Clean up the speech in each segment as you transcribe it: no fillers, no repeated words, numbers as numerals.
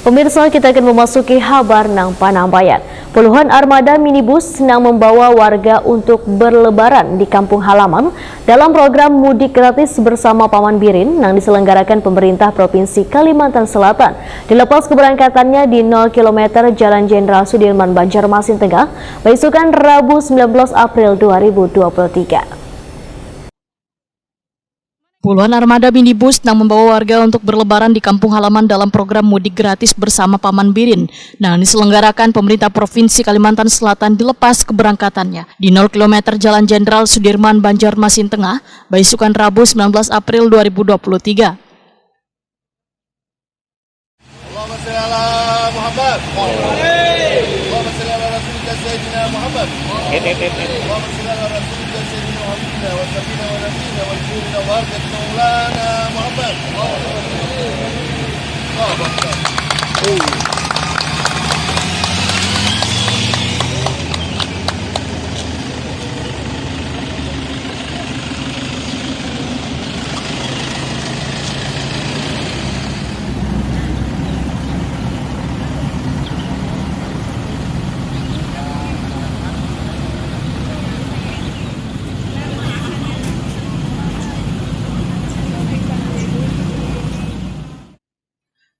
Pemirsa, kita akan memasuki kabar nang Panambayan. Puluhan armada minibus nang membawa warga untuk berlebaran di kampung halaman dalam program mudik gratis bersama Paman Birin yang diselenggarakan pemerintah Provinsi Kalimantan Selatan. Dilepas keberangkatannya di 0 km Jalan Jenderal Sudirman, Banjarmasin Tengah, besokan Rabu 19 April 2023. Puluhan armada minibus yang membawa warga untuk berlebaran di kampung halaman dalam program mudik gratis bersama Paman Birin yang diselenggarakan pemerintah Provinsi Kalimantan Selatan dilepas keberangkatannya di 0 km Jalan Jenderal Sudirman, Banjarmasin Tengah, besokan Rabu 19 April 2023.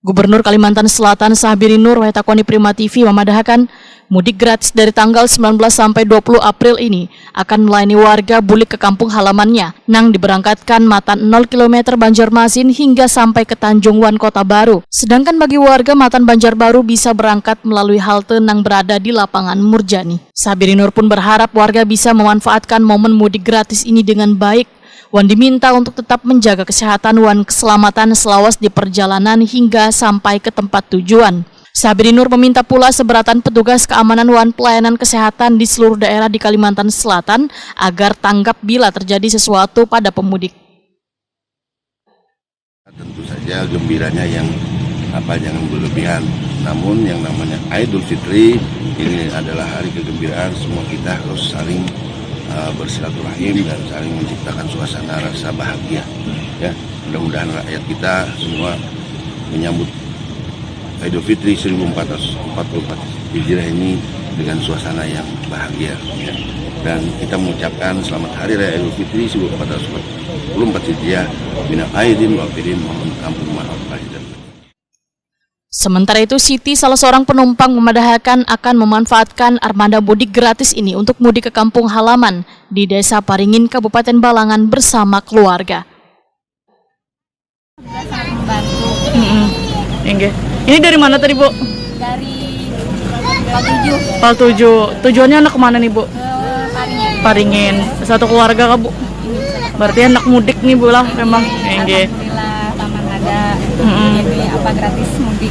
Gubernur Kalimantan Selatan Sahbiri Nur Wahetakoni Prima TV memadahkan mudik gratis dari tanggal 19 sampai 20 April ini akan melayani warga bulik ke kampung halamannya nang diberangkatkan Matan 0 km Banjarmasin hingga sampai ke Tanjung Wan Kota Baru. Sedangkan bagi warga Matan Banjarbaru bisa berangkat melalui halte nang berada di lapangan Murjani. Sahbiri Nur pun berharap warga bisa memanfaatkan momen mudik gratis ini dengan baik. Wan diminta untuk tetap menjaga kesehatan wan keselamatan selawas di perjalanan hingga sampai ke tempat tujuan. Sahbiri Nur meminta pula seberatan petugas keamanan wan pelayanan kesehatan di seluruh daerah di Kalimantan Selatan agar tanggap bila terjadi sesuatu pada pemudik. Tentu saja gembiranya yang jangan berlebihan. Namun yang namanya Idul Fitri ini adalah hari kegembiraan, semua kita harus saling bersilaturahim dan saling menciptakan suasana rasa bahagia. Ya, mudah-mudahan rakyat kita semua menyambut Idul Fitri 1444 Hijriah ini dengan suasana yang bahagia. Ya. Dan kita mengucapkan selamat Hari Raya Idul Fitri 1444 Hijriah. Minal aidin wal faizin, mohon ampun maaf lahir dan batin. Sementara itu, Siti, salah seorang penumpang, memadahkan akan memanfaatkan armada mudik gratis ini untuk mudik ke kampung halaman di Desa Paringin, Kabupaten Balangan bersama keluarga. Ini dari mana tadi, Bu? Dari Pal 7. Pal 7. Tujuannya anak kemana nih, Bu? Paringin. Paringin. Satu keluarga, Bu? Berarti anak mudik nih, Bu lah, memang. Alhamdulillah, Paman ada. Jadi gratis mudik.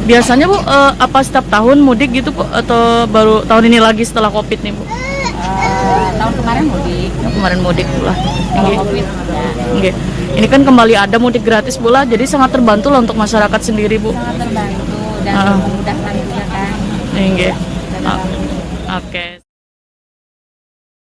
Biasanya, Bu, apa setiap tahun mudik gitu, Bu, atau baru tahun ini lagi setelah Covid nih, Bu? Tahun kemarin mudik. Kemarin mudik pula. Covid. Ya. Ini kan kembali ada mudik gratis pula, jadi sangat terbantu lah untuk masyarakat sendiri, Bu. Sangat terbantu dan memudahkan juga kan. Oke.